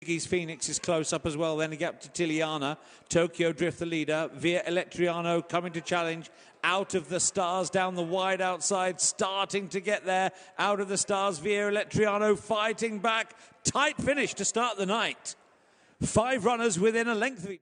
Ziggy's Phoenix is close up as well, then a gap to Tiliana. Tokyo Drift the leader. Via Electriano coming to challenge. Out of the stars, down the wide outside, starting to get there. Out of the stars, Via Electriano fighting back. Tight finish to start the night. 5 runners within a length of each.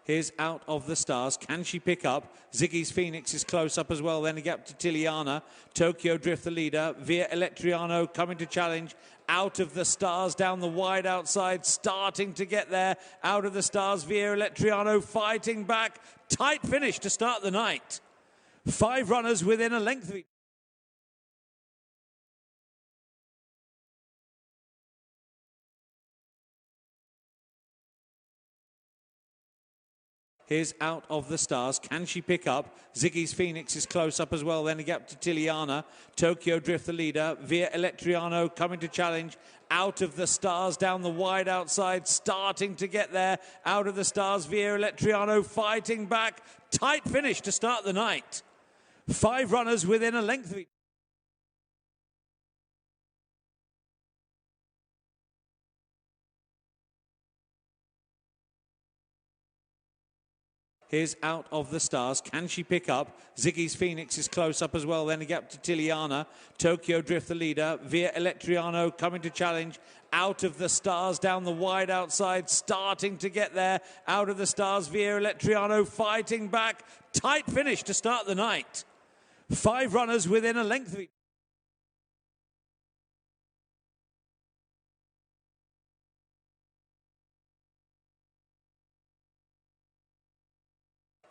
Here's Out of the Stars. Can she pick up? Ziggy's Phoenix is close up as well. Then a gap to Tiliana. Tokyo Drift the leader. Via Electriano coming to challenge. Out of the stars, down the wide outside, starting to get there. Out of the stars, Via Electriano fighting back. Tight finish to start the night. 5 runners within a length of each. Here's Out of the Stars. Can she pick up? Ziggy's Phoenix is close up as well. Then a gap to Tiliana. Tokyo Drift the leader. Via Electriano coming to challenge. Out of the stars, down the wide outside, starting to get there. Out of the stars, Via Electriano fighting back. Tight finish to start the night. 5 runners within a length of each. Here's Out of the Stars. Can she pick up? Ziggy's Phoenix is close up as well. Then a gap to Tiliana. Tokyo Drift the leader. Via Electriano coming to challenge. Out of the stars, down the wide outside, starting to get there. Out of the stars, Via Electriano fighting back. Tight finish to start the night. 5 runners within a length of each.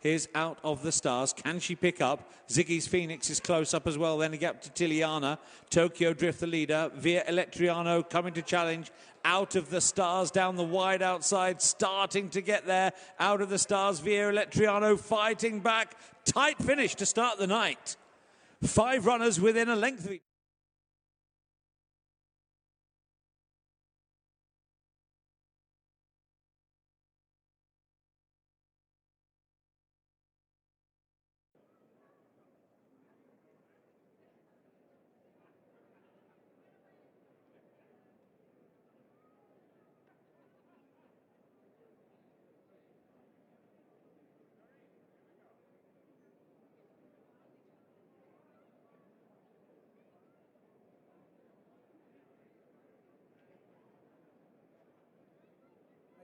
Here's Out of the Stars. Can she pick up? Ziggy's Phoenix is close up as well. Then a gap to Tiliana. Tokyo Drift the leader. Via Electriano coming to challenge. Out of the stars, down the wide outside, starting to get there. Out of the stars, Via Electriano fighting back. Tight finish to start the night. 5 runners within a length of each.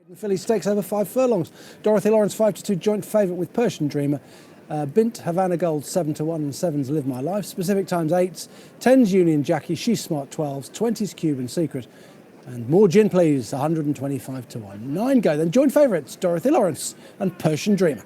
The Filly Stakes over 5 furlongs. Dorothy Lawrence 5-2 joint favourite with Persian Dreamer. Bint Havana Gold 7-1 and 7's Live My Life. Specific times 8s. 10's Union Jackie. She's Smart 12s. 20's Cuban Secret. And More Gin Please 125-1. 9 go then. Joint favourites Dorothy Lawrence and Persian Dreamer.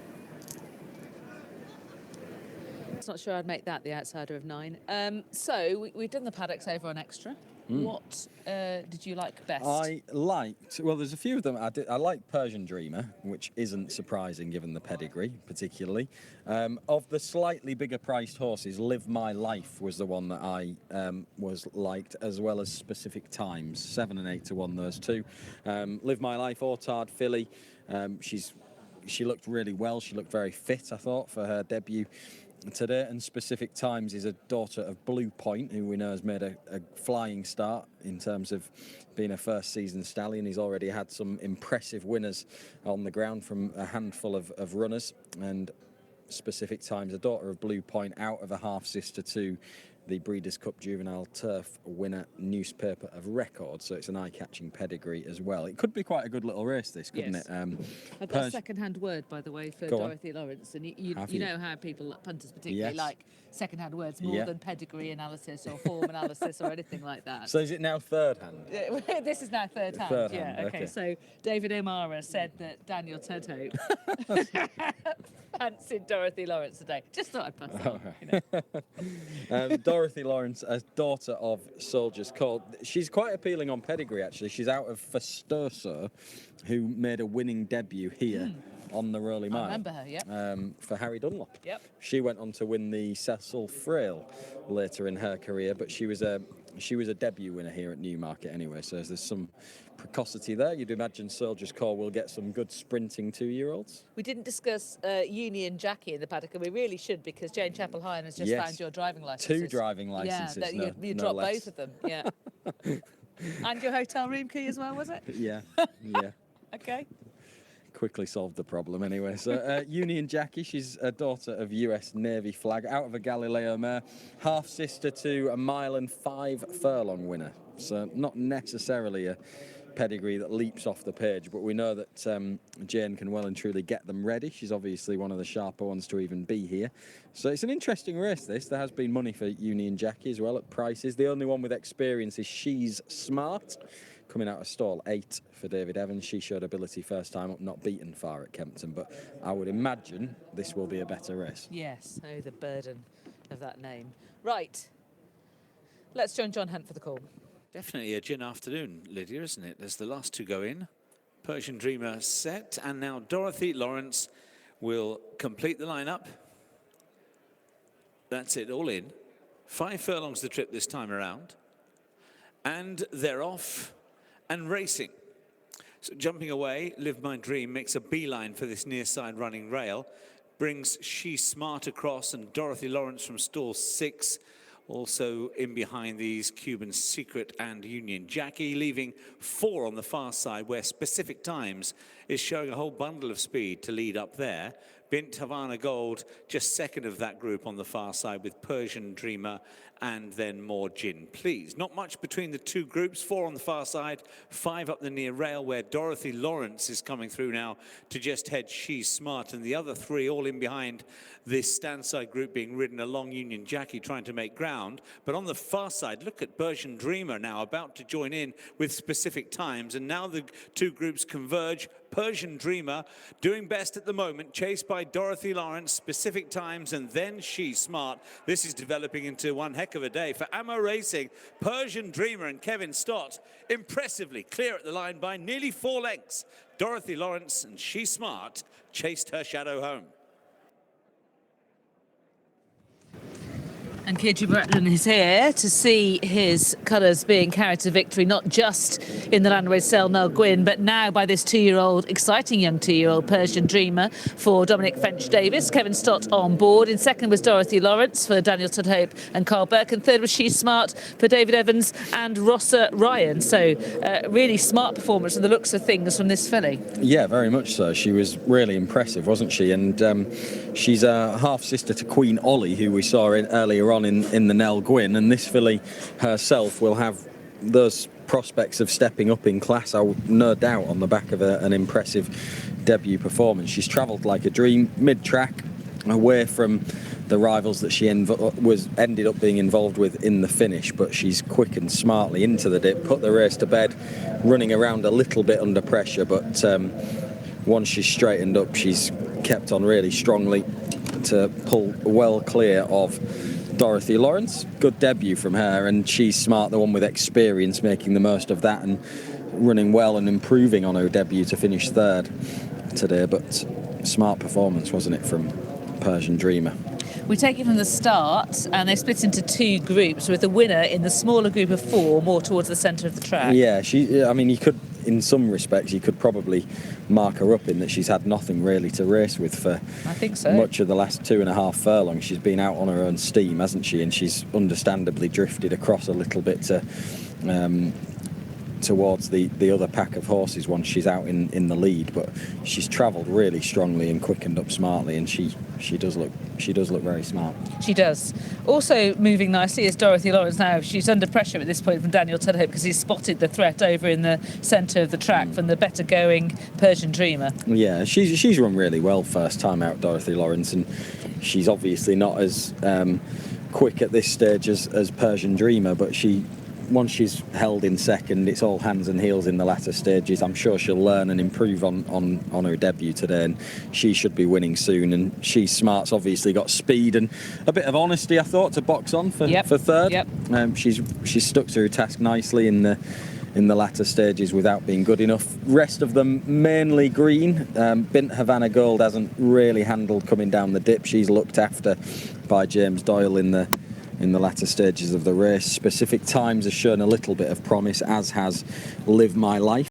Not sure I'd make that the outsider of 9. So we've done the paddocks over on Extra. What did you like best? I liked, well, there's a few of them. I liked Persian Dreamer, which isn't surprising given the pedigree, particularly. Of the slightly bigger priced horses, Live My Life was the one that I was liked, as well as Specific Times. 7 and 8 to 1, those two. Live My Life, Ortard filly. She looked really well. She looked very fit, I thought, for her debut today. And Specific Times is a daughter of Blue Point, who we know has made a flying start in terms of being a first season stallion. He's already had some impressive winners on the ground from a handful of runners. And Specific Times, a daughter of Blue Point, out of a half sister to the Breeders' Cup Juvenile Turf winner, Newspaper of Record. So it's an eye-catching pedigree as well. It could be quite a good little race, this, couldn't Yes. it? I've got a second-hand word, by the way, for Dorothy Lawrence. And you know how people, punters particularly, like second-hand words more than pedigree analysis or form analysis or anything like that. So is it now third hand? This is now third hand. Third yeah, hand, okay. So David O'Mara said that Daniel Tudhope fancied Dorothy Lawrence today. Just thought I'd pass it on. You know. Dorothy Lawrence, as daughter of Soldiers Called. She's quite appealing on pedigree, actually. She's out of Festoso, who made a winning debut here on the Rowley Mile. I remember her, yeah. For Harry Dunlop. Yep. She went on to win the Cecil Frail later in her career, but she was a debut winner here at Newmarket anyway, so there's some precocity there. You'd imagine Soldier's Core will get some good sprinting 2-year-olds. We didn't discuss Union Jackie in the paddock, and we really should, because Jane Chapel-Hine has just found your driving licences. 2 driving licences. Yeah, you dropped both of them. Yeah. And your hotel room key as well, was it? Yeah. Okay. Quickly solved the problem anyway. So Union Jackie, she's a daughter of US Navy flag, out of a Galileo mare, half sister to a 1 and 5 furlong winner. So not necessarily a pedigree that leaps off the page, but we know that Jane can well and truly get them ready. She's obviously one of the sharper ones to even be here. So it's an interesting race, this. There has been money for Union Jackie as well at prices. The only one with experience is She's Smart, coming out of stall 8 for David Evans. She showed ability first time up, not beaten far at Kempton, but I would imagine this will be a better race. Yes, oh, the burden of that name. Right, let's join John Hunt for the call. Definitely a gin afternoon, Lydia, isn't it? As the last 2 go in. Persian Dreamer set, and now Dorothy Lawrence will complete the lineup. That's it, all in. 5 furlongs the trip this time around. And they're off and racing. So jumping away, Live My Dream makes a beeline for this near side running rail. Brings She's Smart across, and Dorothy Lawrence from stall 6. Also in behind these, Cuban Secret and Union Jackie, leaving 4 on the far side, where Specific Times is showing a whole bundle of speed to lead up there. Bint Havana Gold just second of that group on the far side, with Persian Dreamer and then More Gin Please. Not much between the 2 groups, 4 on the far side, 5 up the near rail, where Dorothy Lawrence is coming through now to just head She's Smart, and the other 3 all in behind this standside group being ridden along Union Jackie, trying to make ground. But on the far side, look at Persian Dreamer now about to join in with Specific Times, and now the 2 groups converge. Persian Dreamer doing best at the moment, chased by Dorothy Lawrence, Specific Times, and then She's Smart. This is developing into one heck of a day for Ammo Racing. Persian Dreamer and Kevin Stott impressively clear at the line by nearly 4 lengths. Dorothy Lawrence and She's Smart chased her shadow home. And Keir Bretland is here to see his colours being carried to victory, not just in the Landway Selnell Gwyn, but now by this 2-year-old, exciting young 2-year-old Persian Dreamer for Dominic French-Davis. Kevin Stott on board. In second was Dorothy Lawrence for Daniel Tudhope and Carl Burke. And third was She's Smart for David Evans and Rossa Ryan. So really smart performance from the looks of things from this filly. Yeah, very much so. She was really impressive, wasn't she? And she's a half-sister to Queen Ollie, who we saw earlier on in the Nell Gwyn, and this filly herself will have those prospects of stepping up in class, no doubt, on the back of an impressive debut performance. She's travelled like a dream, mid-track, away from the rivals that she ended up being involved with in the finish, but she's quickened smartly into the dip, put the race to bed, running around a little bit under pressure, but once she's straightened up, she's kept on really strongly to pull well clear of Dorothy Lawrence. Good debut from her, and She's Smart, the one with experience, making the most of that and running well and improving on her debut to finish 3rd today. But smart performance, wasn't it, from Persian Dreamer? We take it from the start, and they split into 2 groups, with the winner in the smaller group of 4, more towards the centre of the track. Yeah, I mean, you could, in some respects, you could probably mark her up in that she's had nothing really to race with for I think so. much of the last 2.5 furlongs. She's been out on her own steam, hasn't she? And she's understandably drifted across a little bit to towards the other pack of horses once she's out in the lead, but she's travelled really strongly and quickened up smartly, and she does look very smart. She does. Also moving nicely is Dorothy Lawrence now. She's under pressure at this point from Daniel Tudhope, because he's spotted the threat over in the centre of the track from the better going Persian Dreamer. Yeah, she's run really well first time out, Dorothy Lawrence, and she's obviously not as quick at this stage as Persian Dreamer, but once she's held in second, it's all hands and heels in the latter stages. I'm sure she'll learn and improve on her debut today, and she should be winning soon. And She's Smart's obviously got speed and a bit of honesty, I thought, to box on for 3rd. Yep. She's stuck to her task nicely in the latter stages without being good enough. Rest of them mainly green. Bint Havana Gold hasn't really handled coming down the dip. She's looked after by James Doyle in the latter stages of the race. Specific Times has shown a little bit of promise, as has Live My Life.